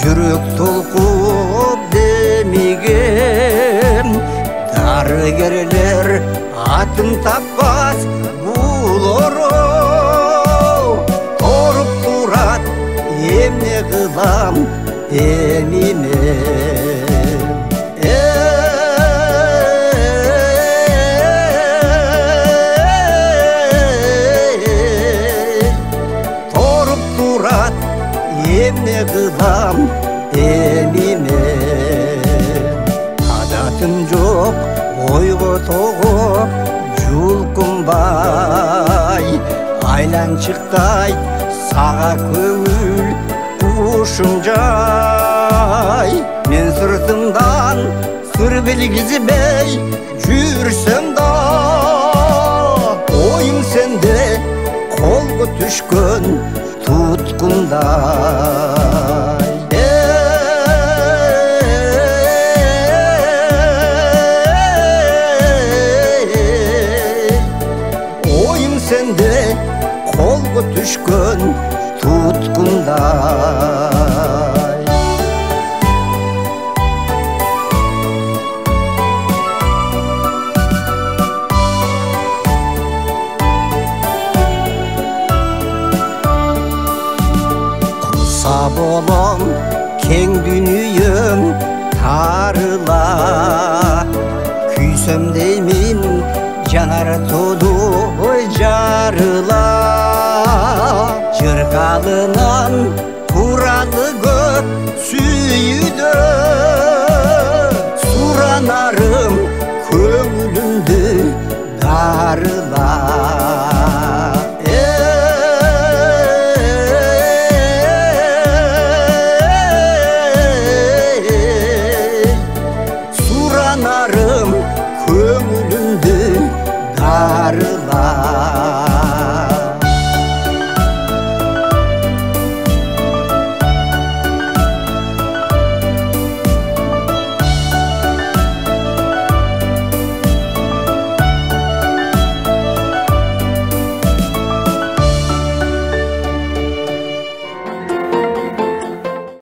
жүрек толқып демеген дарыгерлер атын таппас бул ороо торуп турат эмне кылам эми мен торуп турат эмне кылам эми мен адатым жок ойго того жулкунбай айланчыктай сага көңүл кушум жай мен сыртымдан сыр билгизбей жүрсөм да оюң сенде колго түшкөн туткундай оюң сенде колго түшкөн туткундай курса болом кең дүнүйөм тарыла күйсөм деймин жанар